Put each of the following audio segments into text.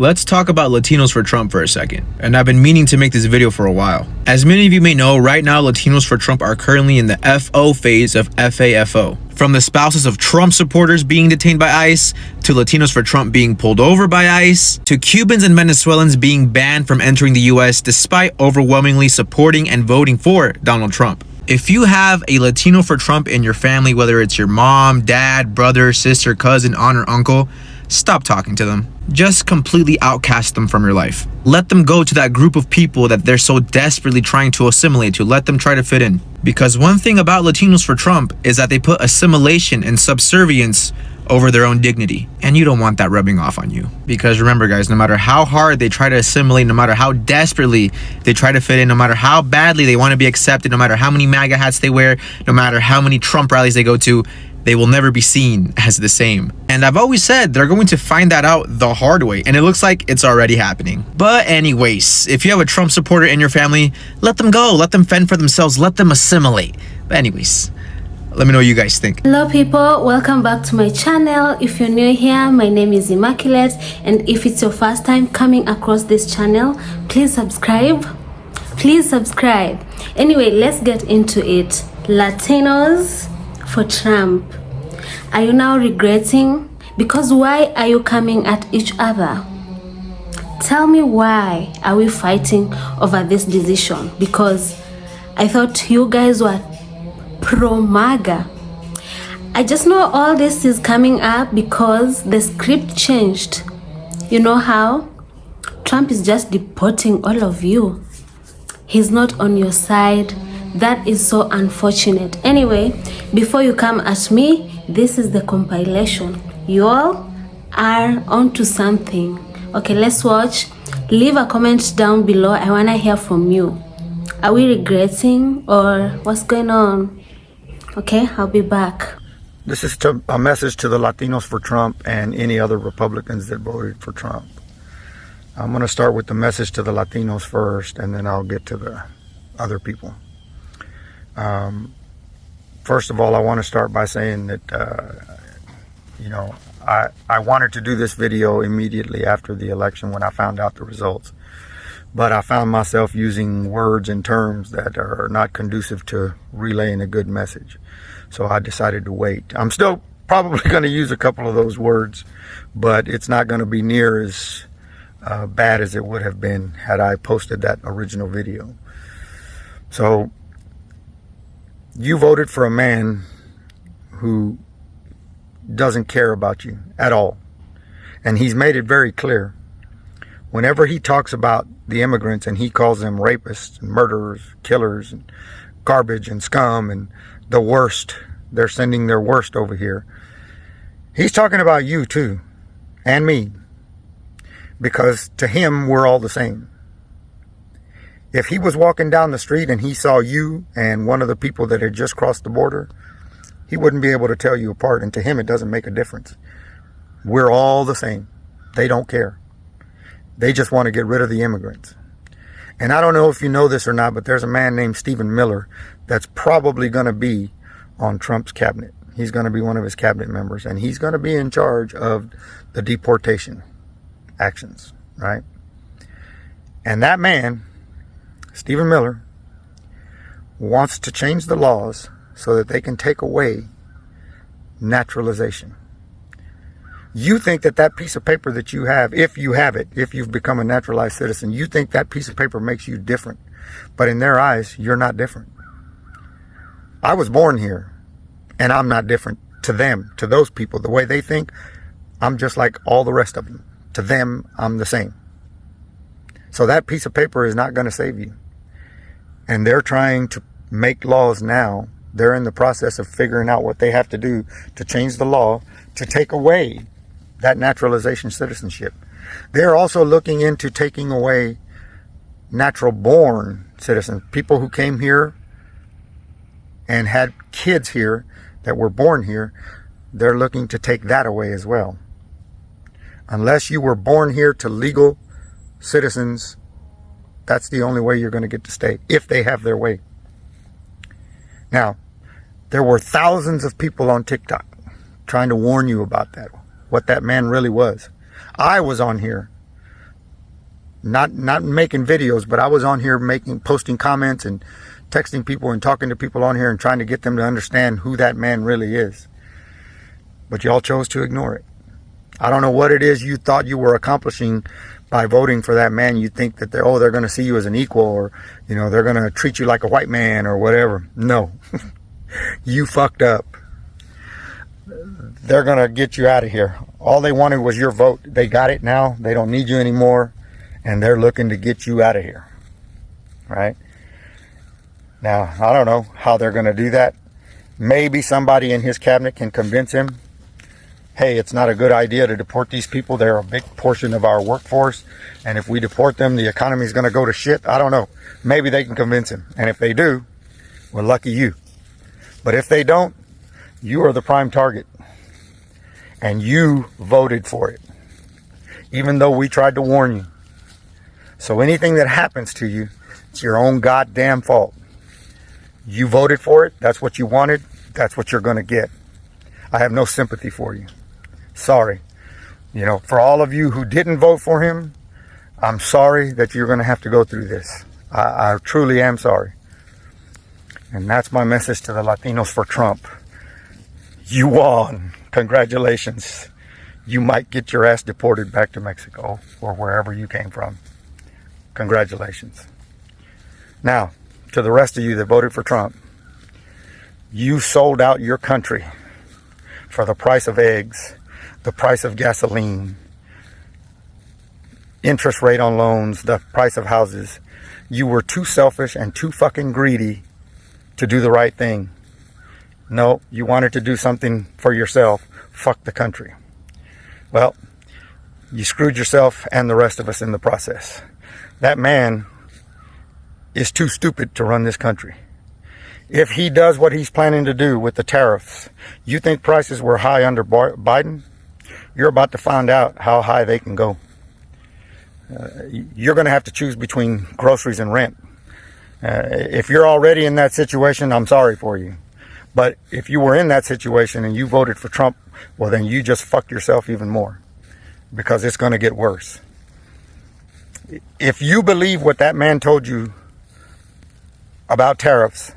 Let's talk about Latinos for Trump for a second, and I've been meaning to make this video for a while. As many of you may know, right now Latinos for Trump are currently in the FO phase of FAFO. From the spouses of Trump supporters being detained by ICE, to Latinos for Trump being pulled over by ICE, to Cubans and Venezuelans being banned from entering the US despite overwhelmingly supporting and voting for Donald Trump. If you have a Latino for Trump in your family, whether it's your mom, dad, brother, sister, cousin, aunt, or uncle, stop talking to them. Just completely outcast them from your life. Let them go to that group of people that they're so desperately trying to assimilate to. Let them try to fit in. Because one thing about Latinos for Trump is that they put assimilation and subservience over their own dignity. And you don't want that rubbing off on you. Because remember guys, no matter how hard they try to assimilate, no matter how desperately they try to fit in, no matter how badly they want to be accepted, no matter how many MAGA hats they wear, no matter how many Trump rallies they go to, they will never be seen as the same. And I've always said they're going to find that out the hard way, and it looks like it's already happening. But anyways, if you have a Trump supporter in your family, let them go, let them fend for themselves, let them assimilate. But anyways, let me know what you guys think. Hello people, welcome back to my channel. If you're new here, my name is Immaculate, and if it's your first time coming across this channel, please subscribe. Anyway, let's get into it. Latinos for Trump. Are you now regretting? Because why are you coming at each other? Tell me, why are we fighting over this decision? Because I thought you guys were pro-MAGA. I just know all this is coming up because the script changed. You know how? Trump is just deporting all of you. He's not on your side. That is so unfortunate. Anyway, before you come at me, this is the compilation. You all are onto something. Okay, let's watch. Leave a comment down below. I want to hear from you. Are we regretting or what's going on? Okay, I'll be back. This is a message to the Latinos for Trump and any other Republicans that voted for Trump. I'm going to start with the message to the Latinos first, and then I'll get to the other people. First of all, I want to start by saying that, I wanted to do this video immediately after the election when I found out the results. But I found myself using words and terms that are not conducive to relaying a good message. So I decided to wait. I'm still probably going to use a couple of those words, but it's not going to be near as bad as it would have been had I posted that original video. So you voted for a man who doesn't care about you at all. And he's made it very clear. Whenever he talks about the immigrants and he calls them rapists and murderers, killers, and garbage and scum and the worst, they're sending their worst over here. He's talking about you too, and me. Because to him, we're all the same. If he was walking down the street and he saw you and one of the people that had just crossed the border, he wouldn't be able to tell you apart. And to him, it doesn't make a difference. We're all the same. They don't care. They just want to get rid of the immigrants. And I don't know if you know this or not, but there's a man named Stephen Miller that's probably going to be on Trump's cabinet. He's going to be one of his cabinet members, and he's going to be in charge of the deportation actions, right? And that man, Stephen Miller, wants to change the laws so that they can take away naturalization. You think that that piece of paper that you have, if you have it, if you've become a naturalized citizen, you think that piece of paper makes you different. But in their eyes, you're not different. I was born here, and I'm not different to them, to those people. The way they think, I'm just like all the rest of them. To them, I'm the same. So that piece of paper is not going to save you. And they're trying to make laws now. They're in the process of figuring out what they have to do to change the law to take away that naturalization citizenship. They're also looking into taking away natural born citizens, people who came here and had kids here that were born here. They're looking to take that away as well. Unless you were born here to legal citizens, that's the only way you're going to get to stay, if they have their way. Now, there were thousands of people on TikTok trying to warn you about that, what that man really was. I was on here Not making videos, but I was on here posting comments and texting people and talking to people on here and trying to get them to understand who that man really is. But y'all chose to ignore it. I don't know what it is you thought you were accomplishing by voting for that man. You think that they're going to see you as an equal, or, you know, they're going to treat you like a white man or whatever. No, you fucked up. They're going to get you out of here. All they wanted was your vote. They got it now. They don't need you anymore. And they're looking to get you out of here. Right? Now, I don't know how they're going to do that. Maybe somebody in his cabinet can convince him, hey, it's not a good idea to deport these people. They're a big portion of our workforce. And if we deport them, the economy is going to go to shit. I don't know. Maybe they can convince him. And if they do, well, lucky you. But if they don't, you are the prime target. And you voted for it. Even though we tried to warn you. So anything that happens to you, it's your own goddamn fault. You voted for it. That's what you wanted. That's what you're going to get. I have no sympathy for you. Sorry. You know, for all of you who didn't vote for him, I'm sorry that you're going to have to go through this. I truly am sorry. And that's my message to the Latinos for Trump. You won. Congratulations. You might get your ass deported back to Mexico or wherever you came from. Congratulations. Now, to the rest of you that voted for Trump, you sold out your country for the price of eggs, the price of gasoline, interest rate on loans, the price of houses. You were too selfish and too fucking greedy to do the right thing. No, you wanted to do something for yourself. Fuck the country. Well, you screwed yourself and the rest of us in the process. That man is too stupid to run this country. If he does what he's planning to do with the tariffs, you think prices were high under Biden? You're about to find out how high they can go. You're going to have to choose between groceries and rent. If you're already in that situation, I'm sorry for you. But if you were in that situation and you voted for Trump, well, then you just fucked yourself even more, because it's going to get worse. If you believe what that man told you about tariffs,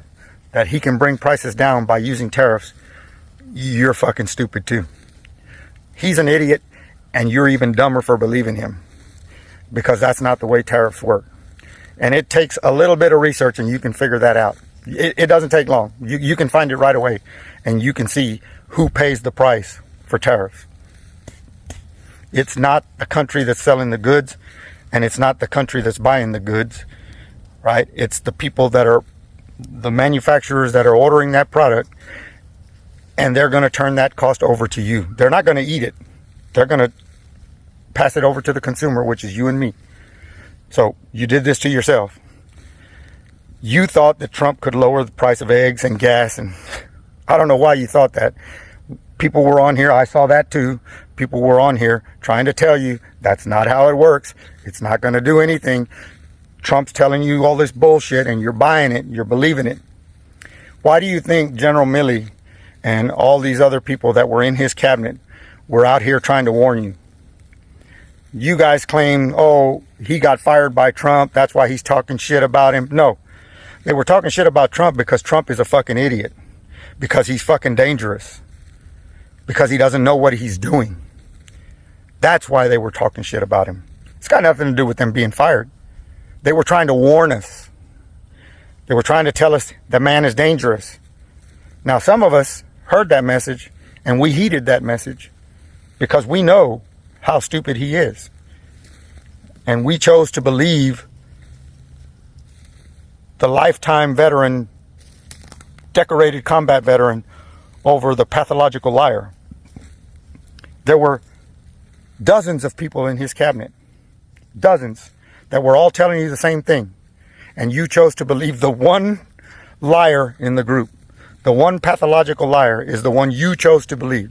that he can bring prices down by using tariffs, you're fucking stupid too. He's an idiot, and you're even dumber for believing him, because that's not the way tariffs work. And it takes a little bit of research, and you can figure that out. It doesn't take long. You can find it right away, and you can see who pays the price for tariffs. It's not the country that's selling the goods, and it's not the country that's buying the goods, right? It's the people that are, the manufacturers that are ordering that product, and they're going to turn that cost over to you. They're not going to eat it. They're going to pass it over to the consumer, which is you and me. So you did this to yourself. You thought that Trump could lower the price of eggs and gas, and I don't know why you thought that. People were on here, I saw that too. People were on here trying to tell you that's not how it works. It's not going to do anything. Trump's telling you all this bullshit, and you're buying it, you're believing it. Why do you think General Milley and all these other people that were in his cabinet were out here trying to warn you? You guys claim, oh, he got fired by Trump, that's why he's talking shit about him. No, they were talking shit about Trump because Trump is a fucking idiot, because he's fucking dangerous, because he doesn't know what he's doing. That's why they were talking shit about him. It's got nothing to do with them being fired. They were trying to warn us. They were trying to tell us the man is dangerous. Now, some of us heard that message, and we heeded that message because we know how stupid he is. And we chose to believe the lifetime veteran, decorated combat veteran, over the pathological liar. There were dozens of people in his cabinet, dozens, that were all telling you the same thing. And you chose to believe the one liar in the group. The one pathological liar is the one you chose to believe.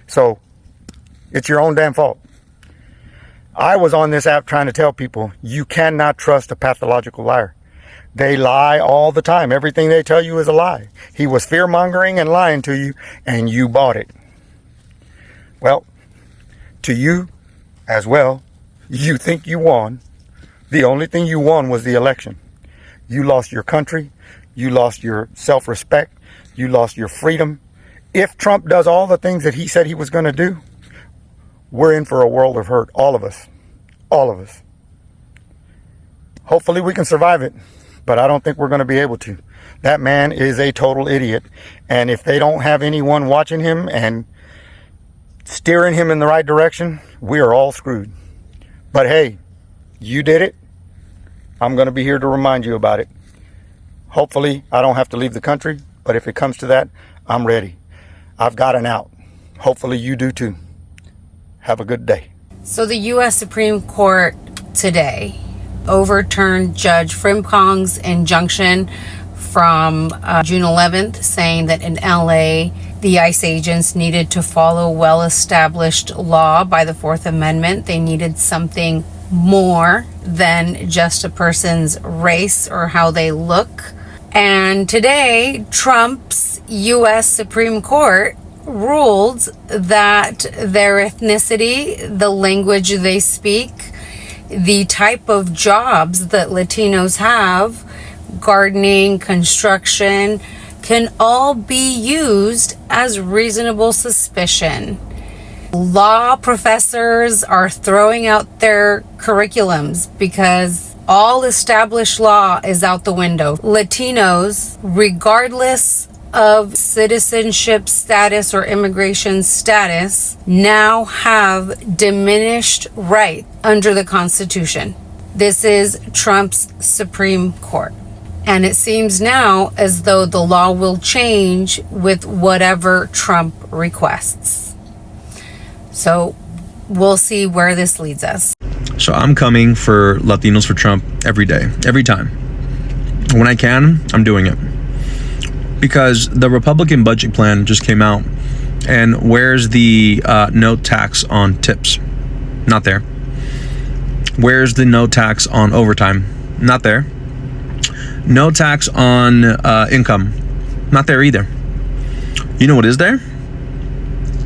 So it's your own damn fault. I was on this app trying to tell people you cannot trust a pathological liar. They lie all the time. Everything they tell you is a lie. He was fear-mongering and lying to you, and you bought it. Well, to you as well, You think you won. The only thing you won was the election. You lost your country. You lost your self-respect. You lost your freedom. If Trump does all the things that he said he was going to do, we're in for a world of hurt. All of us. All of us. Hopefully we can survive it, but I don't think we're going to be able to. That man is a total idiot. And if they don't have anyone watching him and steering him in the right direction, we are all screwed. But hey, you did it. I'm going to be here to remind you about it. Hopefully I don't have to leave the country, but if it comes to that, I'm ready. I've got an out. Hopefully you do too. Have a good day. So the U.S. Supreme Court today overturned Judge Frimpong's injunction from June 11th, saying that in LA, the ICE agents needed to follow well-established law by the Fourth Amendment. They needed something more than just a person's race or how they look. And today, Trump's U.S. Supreme Court ruled that their ethnicity, the language they speak, the type of jobs that Latinos have, gardening, construction, can all be used as reasonable suspicion. Law professors are throwing out their curriculums because all established law is out the window. Latinos, regardless of citizenship status or immigration status, now have diminished rights under the Constitution. This is Trump's Supreme Court. And it seems now as though the law will change with whatever Trump requests. So we'll see where this leads us. So I'm coming for Latinos for Trump every day, every time. When I can, I'm doing it. Because the Republican budget plan just came out. And where's the no tax on tips? Not there. Where's the no tax on overtime? Not there. No tax on income. Not there either. You know what is there?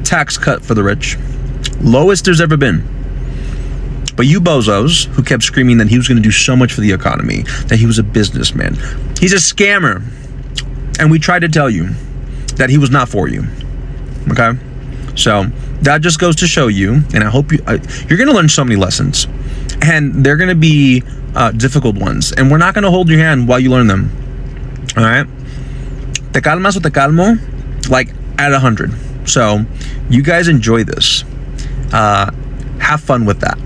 Tax cut for the rich. Lowest there's ever been. But you bozos who kept screaming that he was going to do so much for the economy, that he was a businessman. He's a scammer. And we tried to tell you that he was not for you. Okay? So that just goes to show you, and I hope you're going to learn so many lessons. And they're going to be difficult ones. And we're not going to hold your hand while you learn them. All right? Te calmas o te calmo, like at 100. So you guys enjoy this. Have fun with that.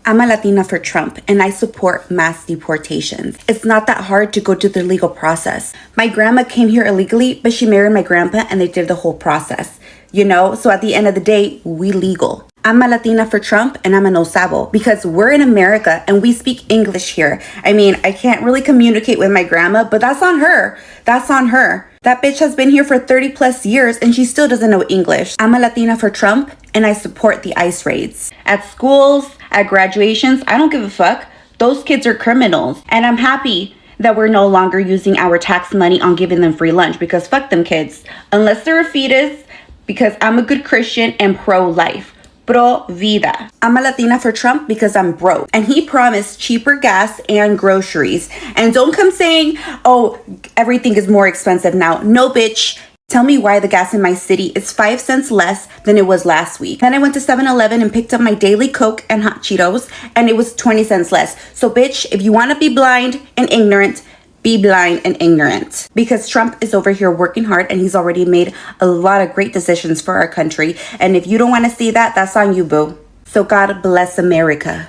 I'm a Latina for Trump, and I support mass deportations. It's not that hard to go through the legal process. My grandma came here illegally, but she married my grandpa, and they did the whole process. You know, so at the end of the day, we legal. I'm a Latina for Trump, and I'm a no sabo, because we're in America, and we speak English here. I mean, I can't really communicate with my grandma, but that's on her. That's on her. That bitch has been here for 30 plus years, and she still doesn't know English. I'm a Latina for Trump, and I support the ICE raids. At schools, at graduations, I don't give a fuck. Those kids are criminals. And I'm happy that we're no longer using our tax money on giving them free lunch, because fuck them kids. Unless they're a fetus, because I'm a good Christian and pro-life. Pro vida. I'm a Latina for Trump because I'm broke. And he promised cheaper gas and groceries. And don't come saying, oh, everything is more expensive now. No, bitch. Tell me why the gas in my city is 5 cents less than it was last week. Then I went to 7-Eleven and picked up my daily Coke and hot Cheetos, and it was 20 cents less. So bitch, if you want to be blind and ignorant, be blind and ignorant. Because Trump is over here working hard, and he's already made a lot of great decisions for our country. And if you don't want to see that, that's on you, boo. So God bless America.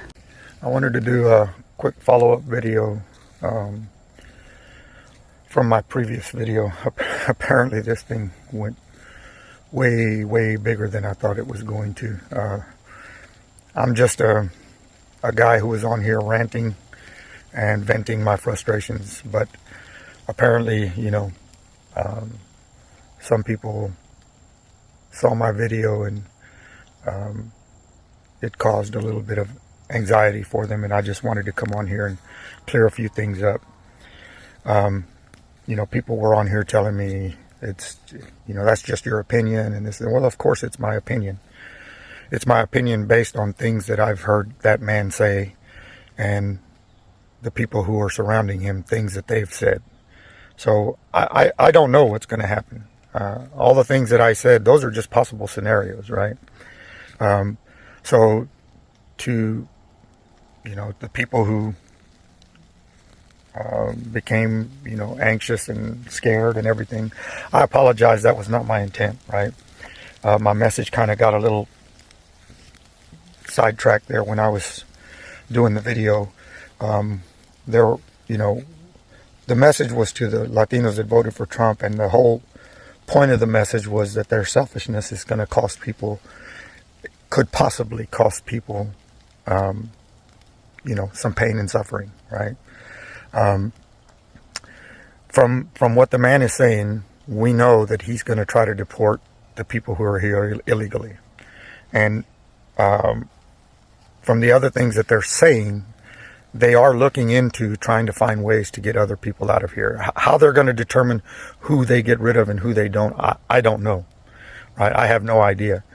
I wanted to do a quick follow-up video from my previous video. Apparently this thing went way bigger than I thought it was going to. I'm just a guy who was on here ranting and venting my frustrations, but apparently, you know, some people saw my video and it caused a little bit of anxiety for them, and I just wanted to come on here and clear a few things up. You know, people were on here telling me it's, you know, that's just your opinion and this. Well, of course it's my opinion. It's my opinion based on things that I've heard that man say and the people who are surrounding him, things that they've said. So I don't know what's going to happen. All the things that I said, those are just possible scenarios, right? So to, the people who became, anxious and scared and everything, I apologize. That was not my intent, right? My message kind of got a little sidetracked there when I was doing the video. The message was to the Latinos that voted for Trump, and the whole point of the message was that their selfishness is going to cost people, could possibly cost people, some pain and suffering, right? From what the man is saying, we know that he's going to try to deport the people who are here illegally. And from the other things that they're saying, they are looking into trying to find ways to get other people out of here. How they're going to determine who they get rid of and who they don't, I don't know. Right? I have no idea.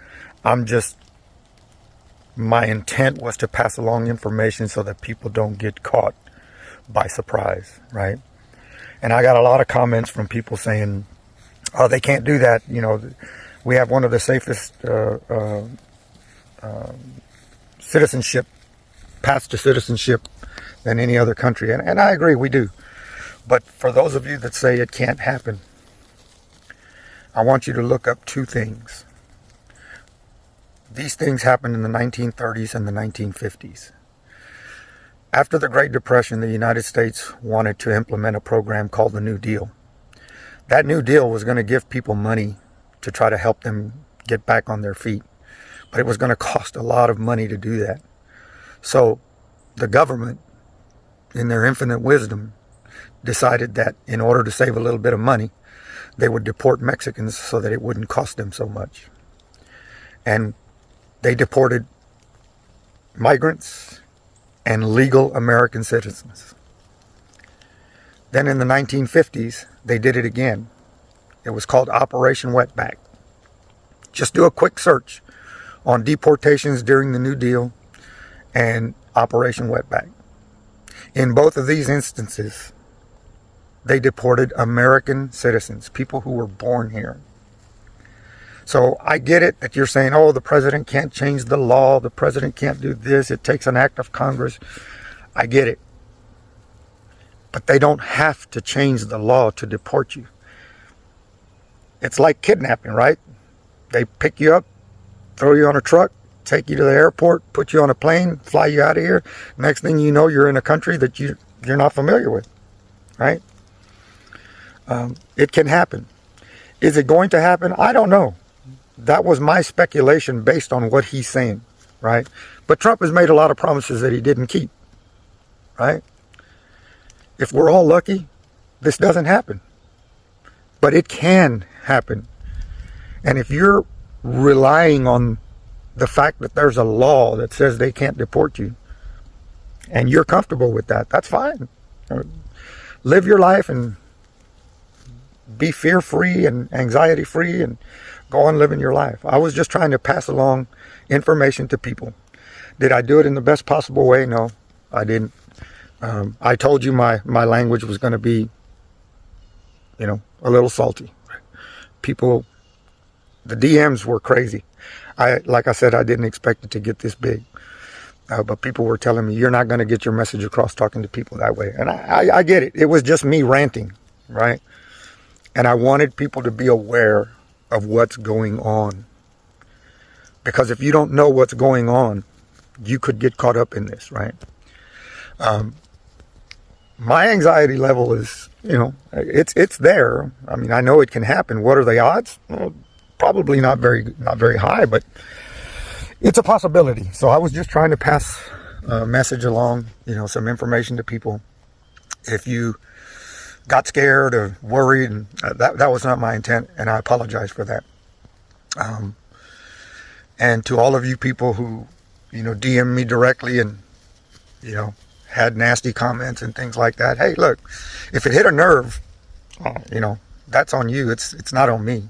My intent was to pass along information so that people don't get caught by surprise, right? And I got a lot of comments from people saying, oh, they can't do that. We have one of the safest paths to citizenship than any other country. And I agree, we do. But for those of you that say it can't happen, I want you to look up two things. These things happened in the 1930s and the 1950s. After the Great Depression, the United States wanted to implement a program called the New Deal. That New Deal was going to give people money to try to help them get back on their feet. But it was going to cost a lot of money to do that. So the government, in their infinite wisdom, decided that in order to save a little bit of money, they would deport Mexicans so that it wouldn't cost them so much. And they deported migrants and legal American citizens. Then in the 1950s, they did it again. It was called Operation Wetback. Just do a quick search on deportations during the New Deal and Operation Wetback. In both of these instances, they deported American citizens, people who were born here. So I get it that you're saying, oh, the president can't change the law, the president can't do this, it takes an act of Congress. I get it. But they don't have to change the law to deport you. It's like kidnapping, right? They pick you up, throw you on a truck, take you to the airport, put you on a plane, fly you out of here. Next thing you know, you're in a country that you're not familiar with, right? It can happen. Is it going to happen? I don't know. That was my speculation based on what he's saying, right? But Trump has made a lot of promises that he didn't keep, right? If we're all lucky, this doesn't happen. But it can happen. And if you're relying on the fact that there's a law that says they can't deport you, and you're comfortable with that, that's fine. Live your life and be fear-free and anxiety-free and go on living your life. I was just trying to pass along information to people. Did I do it in the best possible way? No, I didn't. I told you my language was going to be, a little salty. People, the DMs were crazy. Like I said, I didn't expect it to get this big. But people were telling me, you're not going to get your message across talking to people that way. And I get it. It was just me ranting, right? And I wanted people to be aware of what's going on. Because if you don't know what's going on, you could get caught up in this, right? My anxiety level is, it's there. I mean, I know it can happen. What are the odds? Well, probably not very high, but it's a possibility. So I was just trying to pass a message along, some information to people. If you got scared or worried, and that was not my intent, and I apologize for that. And to all of you people who, DM me directly and, had nasty comments and things like that. Hey, look, if it hit a nerve, that's on you. It's not on me.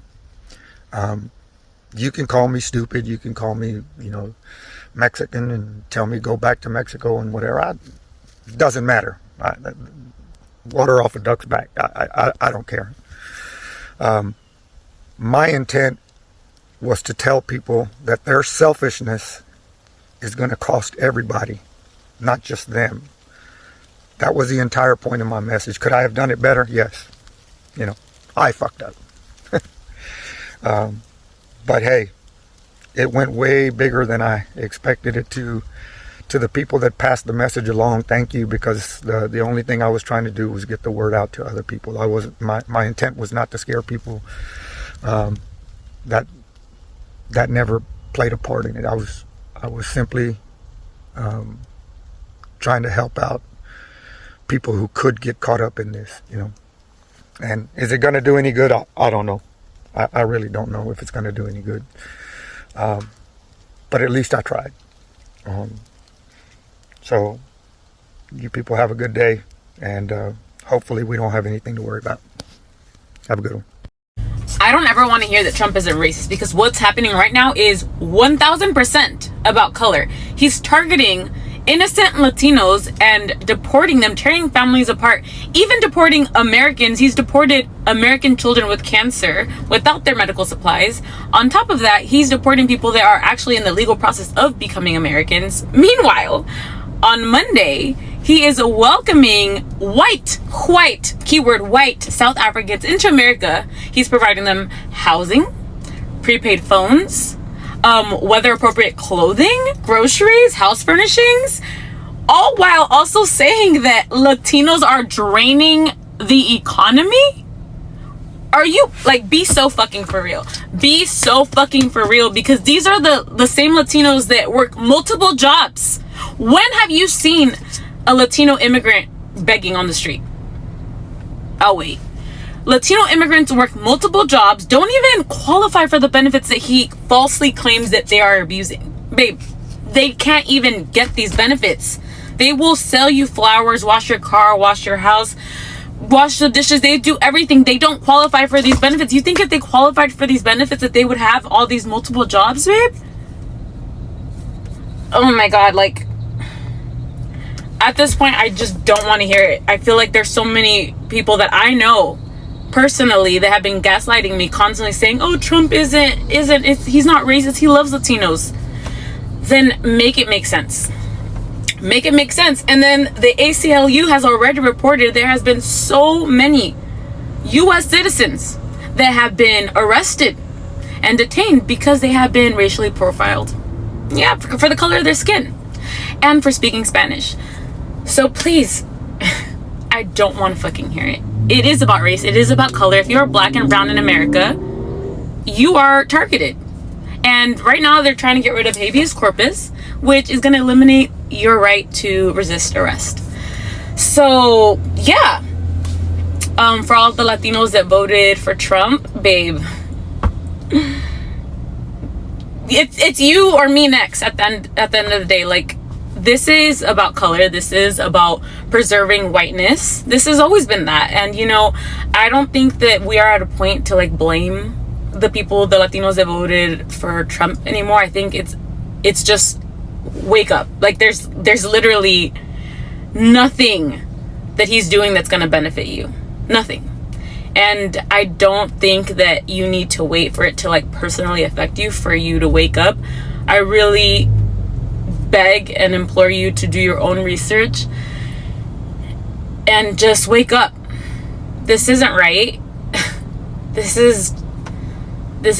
You can call me stupid. You can call me, you know, Mexican and tell me go back to Mexico and whatever. It doesn't matter. Water off a duck's back. I don't care. My intent was to tell people that their selfishness is going to cost everybody, not just them. That was the entire point of my message. Could I have done it better? Yes. You know, I fucked up. But hey, it went way bigger than I expected it to. To the people that passed the message along, thank you, because the only thing I was trying to do was get the word out to other people. I wasn't, my intent was not to scare people. That never played a part in it. I was simply trying to help out people who could get caught up in this, you know. And is it going to do any good? I don't know. I really don't know if it's going to do any good. But at least I tried. So you people have a good day, and hopefully we don't have anything to worry about. Have a good one. I don't ever want to hear that Trump isn't racist, because what's happening right now is 1000% about color. He's targeting innocent Latinos and deporting them, tearing families apart, even deporting Americans. He's deported American children with cancer without their medical supplies. On top of that, he's deporting people that are actually in the legal process of becoming Americans. Meanwhile, on Monday, he is welcoming white, keyword white, South Africans into America. He's providing them housing, prepaid phones, weather appropriate clothing, groceries, house furnishings, all while also saying that Latinos are draining the economy. Are you, like, be so fucking for real. Be so fucking for real, because these are the same Latinos that work multiple jobs. When have you seen a Latino immigrant begging on the street? Oh, wait. Latino immigrants work multiple jobs, don't even qualify for the benefits that he falsely claims that they are abusing. Babe, they can't even get these benefits. They will sell you flowers, wash your car, wash your house, wash the dishes. They do everything. They don't qualify for these benefits. You think if they qualified for these benefits that they would have all these multiple jobs, babe? Oh my God, like, at this point, I just don't want to hear it. I feel like there's so many people that I know personally that have been gaslighting me, constantly saying, oh, Trump he's not racist, he loves Latinos. Then make it make sense. Make it make sense. And then the ACLU has already reported there has been so many US citizens that have been arrested and detained because they have been racially profiled. Yeah, for the color of their skin and for speaking Spanish. So please, I don't want to fucking hear it. It is about race. It is about color. If you're black and brown in America, you are targeted. And right now they're trying to get rid of habeas corpus, which is going to eliminate your right to resist arrest. So yeah, for all the Latinos that voted for Trump, babe, it's you or me next at the end of the day. Like, this is about color. This is about preserving whiteness. This has always been that. And, you know, I don't think that we are at a point to, like, blame the people, the Latinos that voted for Trump anymore. I think it's just wake up. Like, there's literally nothing that he's doing that's going to benefit you. Nothing. And I don't think that you need to wait for it to, like, personally affect you for you to wake up. I really beg and implore you to do your own research and just wake up. This isn't right. This is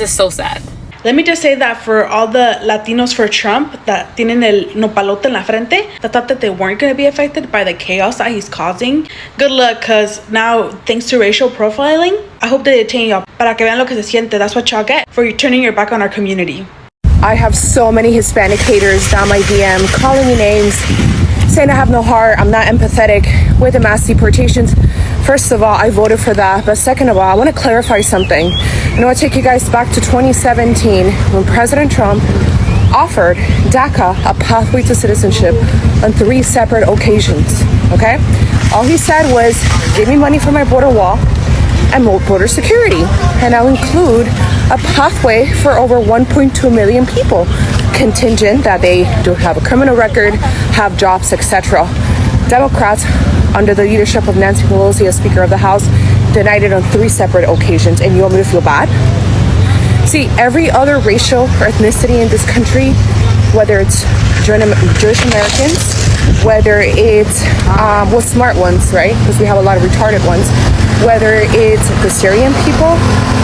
so sad. Let me just say that for all the Latinos for Trump that tienen el nopalote en la frente, that thought that they weren't going to be affected by the chaos that he's causing, good luck, because now, thanks to racial profiling, I hope they detain y'all. Para que vean lo que se siente. That's what y'all get for turning your back on our community. I have so many Hispanic haters down my DM calling me names, saying I have no heart, I'm not empathetic with the mass deportations. First of all, I voted for that. But second of all, I want to clarify something. I want to take you guys back to 2017 when President Trump offered DACA a pathway to citizenship on 3 separate occasions, okay? All he said was, give me money for my border wall, and voter security, and now include a pathway for over 1.2 million people, contingent that they do have a criminal record, have jobs, etc. Democrats, under the leadership of Nancy Pelosi as Speaker of the House, denied it on 3 separate occasions, and you want me to feel bad? See, every other racial or ethnicity in this country, whether it's Jewish Americans, whether it's smart ones, right? Because we have a lot of retarded ones. Whether it's the Syrian people,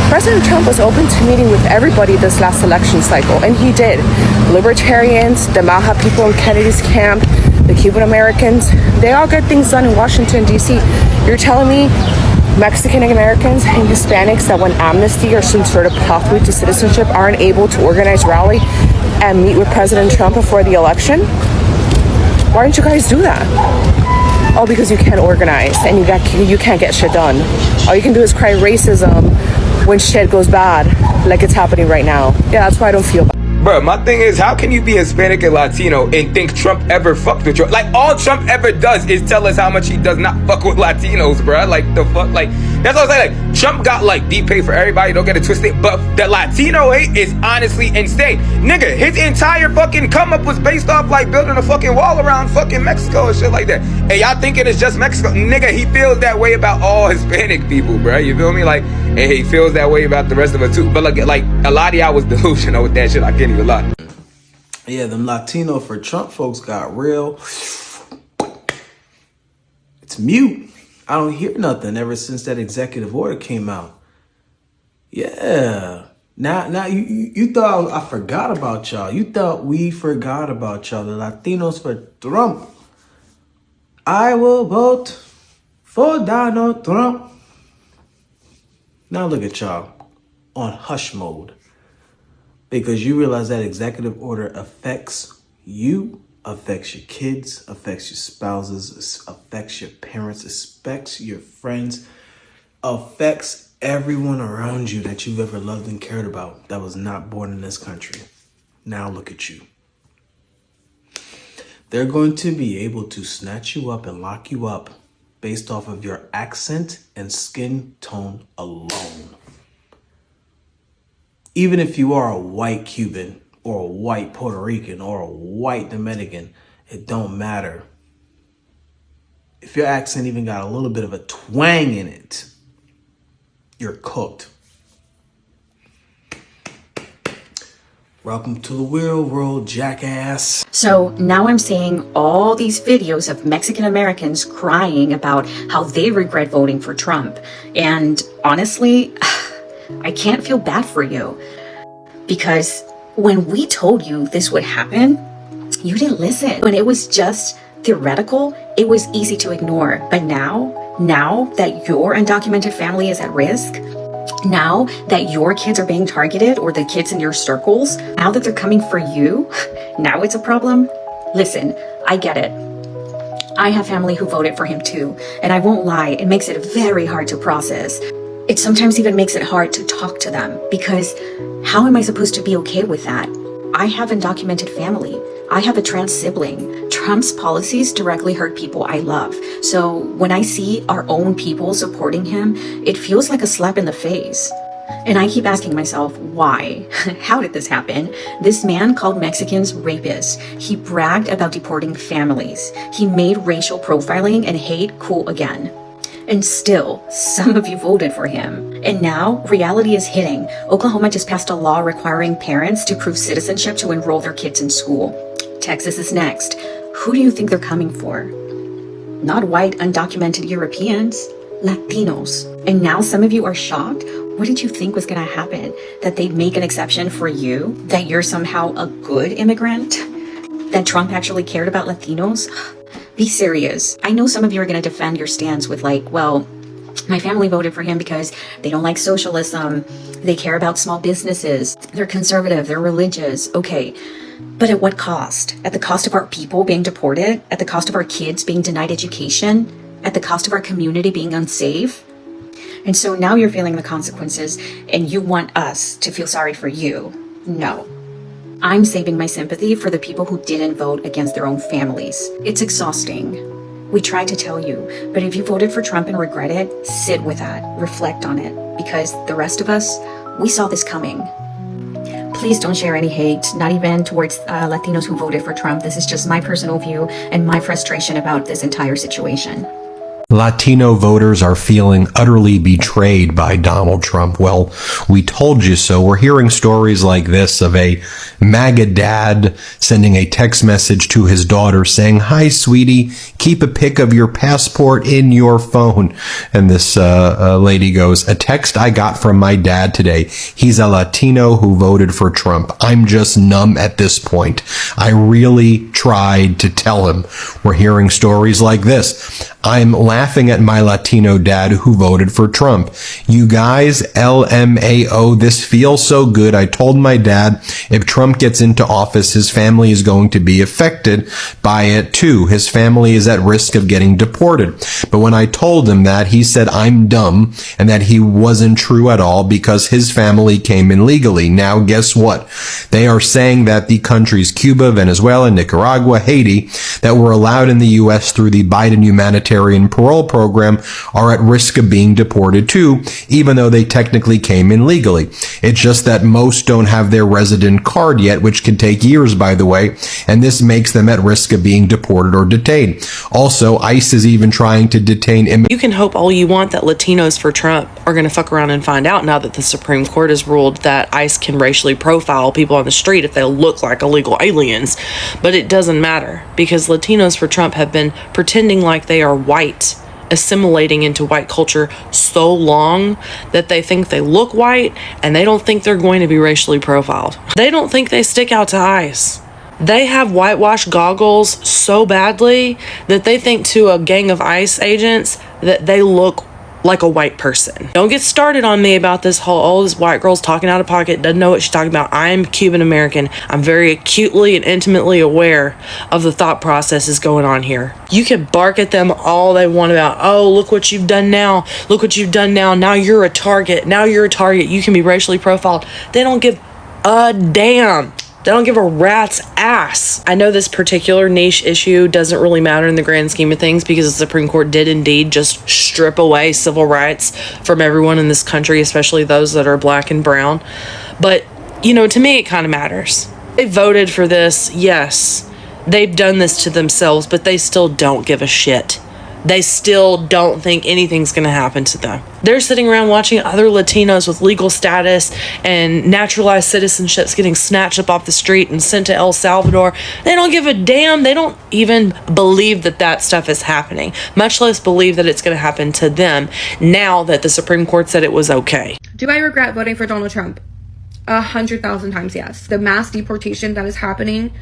President Trump was open to meeting with everybody this last election cycle, and he did. Libertarians, the Maha people in Kennedy's camp, the Cuban Americans, they all get things done in Washington, D.C. You're telling me Mexican Americans and Hispanics that want amnesty or some sort of pathway to citizenship aren't able to organize rally and meet with President Trump before the election? Why don't you guys do that? Oh, because you can't organize and you can't get shit done. All you can do is cry racism when shit goes bad, like it's happening right now. Yeah, that's why I don't feel bad. Bro, my thing is, how can you be Hispanic and Latino and think Trump ever fucked with you? Like, all Trump ever does is tell us how much he does not fuck with Latinos, bro. Like, the fuck? Like, that's what I'm saying. Like, Trump got, like, deep pay for everybody. Don't get it twisted. But the Latino hate is honestly insane. Nigga, his entire fucking come up was based off, like, building a fucking wall around fucking Mexico and shit like that. And y'all thinking it's just Mexico. Nigga, he feels that way about all Hispanic people, bro. You feel me? Like, and he feels that way about the rest of us, too. But, like a lot of y'all was delusional with that shit. I can't even lie. Yeah, them Latino for Trump folks got real. It's mute. I don't hear nothing ever since that executive order came out. Yeah. Now you thought I forgot about y'all. You thought we forgot about y'all. The Latinos for Trump. I will vote for Donald Trump. Now look at y'all on hush mode. Because you realize that executive order affects you, affects your kids, affects your spouses, affects your parents, affects your friends, affects everyone around you that you've ever loved and cared about that was not born in this country. Now look at you. They're going to be able to snatch you up and lock you up based off of your accent and skin tone alone. Even if you are a white Cuban or a white Puerto Rican or a white Dominican, it don't matter. If your accent even got a little bit of a twang in it, you're cooked. Welcome to the real world, jackass. So now I'm seeing all these videos of Mexican Americans crying about how they regret voting for Trump. And honestly, I can't feel bad for you, because when we told you this would happen, you didn't listen. When it was just theoretical, it was easy to ignore. But now that your undocumented family is at risk, now that your kids are being targeted, or the kids in your circles, now that they're coming for you, now it's a problem. Listen, I get it. I have family who voted for him too, and I won't lie, it makes it very hard to process. It sometimes even makes it hard to talk to them, because how am I supposed to be okay with that? I have undocumented family. I have a trans sibling. Trump's policies directly hurt people I love. So when I see our own people supporting him, it feels like a slap in the face. And I keep asking myself, why? How did this happen? This man called Mexicans rapists. He bragged about deporting families. He made racial profiling and hate cool again. And still, some of you voted for him. And now, reality is hitting. Oklahoma just passed a law requiring parents to prove citizenship to enroll their kids in school. Texas is next. Who do you think they're coming for? Not white, undocumented Europeans, Latinos. And now some of you are shocked? What did you think was gonna happen? That they'd make an exception for you? That you're somehow a good immigrant? That Trump actually cared about Latinos? Be serious. I know some of you are going to defend your stance with like, well, my family voted for him because they don't like socialism. They care about small businesses. They're conservative. They're religious. Okay. But at what cost? At the cost of our people being deported? At the cost of our kids being denied education? At the cost of our community being unsafe? And so now you're feeling the consequences and you want us to feel sorry for you. No. I'm saving my sympathy for the people who didn't vote against their own families. It's exhausting. We tried to tell you, but if you voted for Trump and regret it, sit with that, reflect on it, because the rest of us, we saw this coming. Please don't share any hate, not even towards Latinos who voted for Trump. This is just my personal view and my frustration about this entire situation. Latino voters are feeling utterly betrayed by Donald Trump. Well, we told you so. We're hearing stories like this of a MAGA dad sending a text message to his daughter saying, "Hi, sweetie, keep a pic of your passport in your phone." And this lady goes, "A text I got from my dad today. He's a Latino who voted for Trump. I'm just numb at this point. I really tried to tell him." We're hearing stories like this. "I'm laughing at my Latino dad who voted for Trump. You guys, LMAO, this feels so good. I told my dad if Trump gets into office, his family is going to be affected by it too. His family is at risk of getting deported. But when I told him that, he said I'm dumb and that he wasn't true at all because his family came in legally. Now, guess what? They are saying that the countries Cuba, Venezuela, Nicaragua, Haiti that were allowed in the U.S. through the Biden humanitarian parole program are at risk of being deported too, even though they technically came in legally. It's just that most don't have their resident card yet, which can take years, by the way, and this makes them at risk of being deported or detained. Also, ICE is even trying to detain immigrants. You can hope all you want that Latinos for Trump are going to fuck around and find out now that the Supreme Court has ruled that ICE can racially profile people on the street if they look like illegal aliens. But it doesn't matter because Latinos for Trump have been pretending like they are white, assimilating into white culture so long that they think they look white and they don't think they're going to be racially profiled. They don't think they stick out to ICE. They have whitewash goggles so badly that they think to a gang of ICE agents that they look like a white person. Don't get started on me about this whole, oh, this white girl's talking out of pocket, doesn't know what she's talking about. I'm Cuban American. I'm very acutely and intimately aware of the thought processes going on here. You can bark at them all they want about, oh, look what you've done now. Look what you've done now. Now you're a target. Now you're a target. You can be racially profiled. They don't give a damn. They don't give a rat's ass. I know this particular niche issue doesn't really matter in the grand scheme of things because the Supreme Court did indeed just strip away civil rights from everyone in this country, especially those that are black and brown. But, you know, to me, it kind of matters. They voted for this, yes. They've done this to themselves, but they still don't give a shit. They still don't think anything's going to happen to them. They're sitting around watching other Latinos with legal status and naturalized citizenships getting snatched up off the street and sent to El Salvador. They don't give a damn. They don't even believe that that stuff is happening, much less believe that it's going to happen to them now that the Supreme Court said it was okay. Do I regret voting for Donald Trump? 100,000 times yes. The mass deportation that is happening,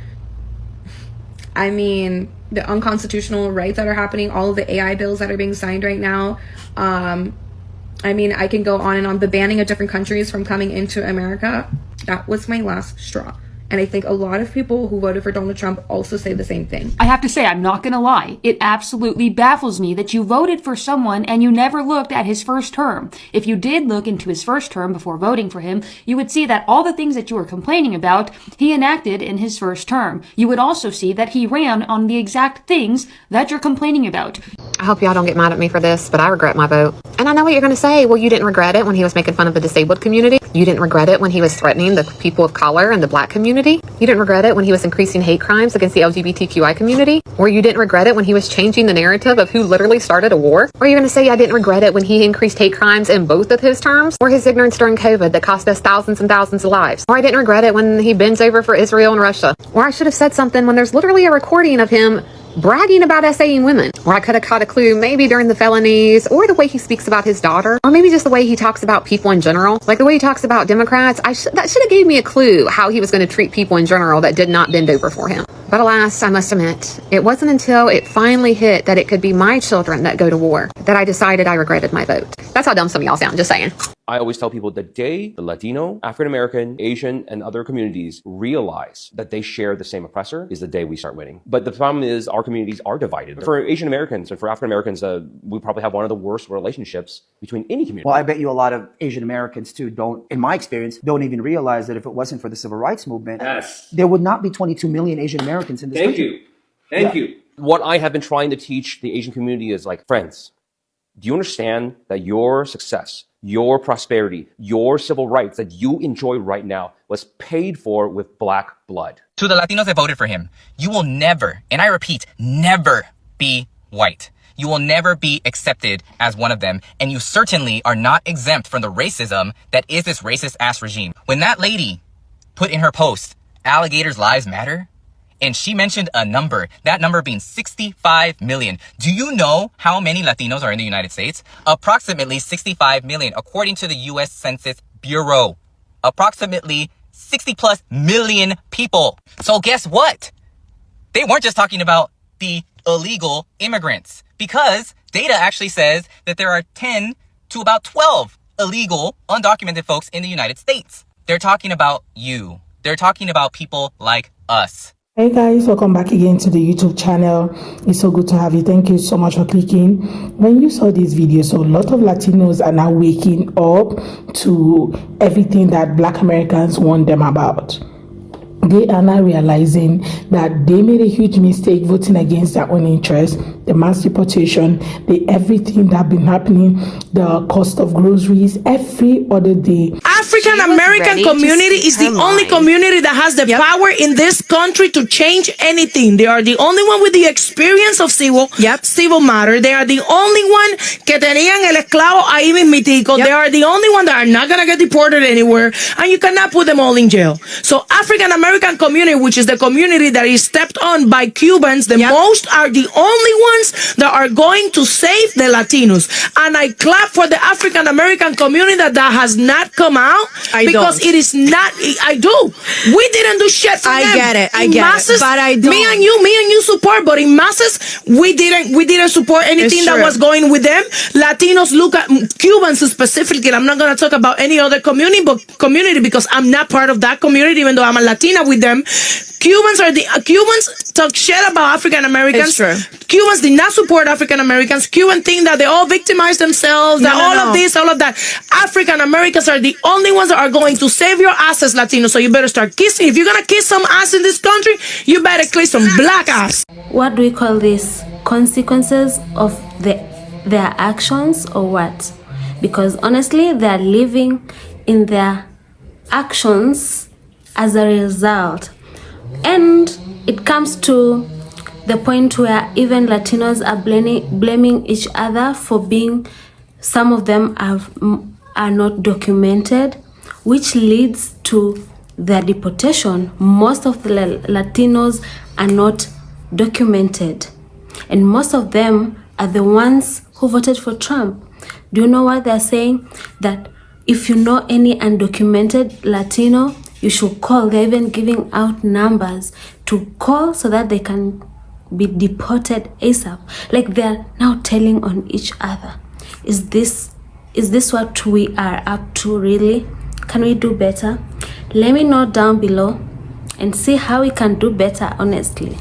I mean, the unconstitutional rights that are happening, all of the AI bills that are being signed right now. I mean, I can go on and on. The banning of different countries from coming into America, that was my last straw. And I think a lot of people who voted for Donald Trump also say the same thing. I have to say, I'm not going to lie. It absolutely baffles me that you voted for someone and you never looked at his first term. If you did look into his first term before voting for him, you would see that all the things that you were complaining about, he enacted in his first term. You would also see that he ran on the exact things that you're complaining about. I hope y'all don't get mad at me for this, but I regret my vote. And I know what you're going to say. Well, you didn't regret it when he was making fun of the disabled community. You didn't regret it when he was threatening the people of color and the black community. You didn't regret it when he was increasing hate crimes against the LGBTQI community. Or you didn't regret it when he was changing the narrative of who literally started a war. Or you're going to say I didn't regret it when he increased hate crimes in both of his terms. Or his ignorance during COVID that cost us thousands and thousands of lives. Or I didn't regret it when he bends over for Israel and Russia. Or I should have said something when there's literally a recording of him bragging about essaying women. Or I could have caught a clue maybe during the felonies, or the way he speaks about his daughter, or maybe just the way he talks about people in general. Like the way he talks about Democrats, that should have gave me a clue how he was going to treat people in general that did not bend over for him. But alas, I must admit, it wasn't until it finally hit that it could be my children that go to war that I decided I regretted my vote. That's how dumb some of y'all sound, just saying. I always tell people the day the Latino, African-American, Asian, and other communities realize that they share the same oppressor is the day we start winning. But the problem is our communities are divided. For Asian Americans and for African Americans, we probably have one of the worst relationships between any community. Well, I bet you a lot of Asian Americans too don't, in my experience, don't even realize that if it wasn't for the civil rights movement, there would not be 22 million Asian Americans in this country. Thank you. What I have been trying to teach the Asian community is like, friends, do you understand that your success, your prosperity, your civil rights that you enjoy right now was paid for with black blood? To the Latinos that voted for him, you will never, and I repeat, never be white. You will never be accepted as one of them, and you certainly are not exempt from the racism that is this racist ass regime. When that lady put in her post, alligators' lives matter, and she mentioned a number, that number being 65 million. Do you know how many Latinos are in the United States? Approximately 65 million, according to the U.S. Census Bureau. Approximately 60 plus million people. So guess what? They weren't just talking about the illegal immigrants, because data actually says that there are 10 to about 12 illegal, undocumented folks in the United States. They're talking about you. They're talking about people like us. Hey guys, welcome back again to the YouTube channel. It's so good to have you. Thank you so much for clicking. When you saw this video, so a lot of Latinos are now waking up to everything that Black Americans warned them about. They are now realizing that they made a huge mistake voting against their own interests, the mass deportation, the everything that been happening, the cost of groceries every other day. African American community is the only community that has the power in this country to change anything. They are the only one with the experience of civil matter. They are the only one que tenían el esclavo ahí mismitico. They are the only one that are not gonna get deported anywhere, and you cannot put them all in jail. So African American community, which is the community that is stepped on by Cubans, the most are the only ones that are going to save the Latinos. And I clap for the African American community that has not come out. Because it is not, I do. We didn't do shit for them. I get it, but I don't. Me and you support, but in masses, we didn't support anything that was going with them. Latinos look at Cubans specifically. I'm not gonna talk about any other community because I'm not part of that community, even though I'm a Latina with them. Cubans talk shit about African Americans. Cubans did not support African Americans. Cubans think that they all victimize themselves, of this, all of that. African Americans are the only ones that are going to save your asses, Latinos. So you better start kissing. If you're gonna kiss some ass in this country, you better kiss some black ass. What do we call this? Consequences of their actions or what? Because honestly, they are living in their actions as a result. And it comes to the point where even Latinos are blaming each other for being, some of them are not documented, which leads to their deportation. Most of the Latinos are not documented, and most of them are the ones who voted for Trump. Do you know what they're saying? That if you know any undocumented Latino, you should call. They're even giving out numbers to call so that they can be deported ASAP. Like they're now telling on each other. Is this what we are up to really? Can we do better? Let me know down below and see how we can do better, honestly.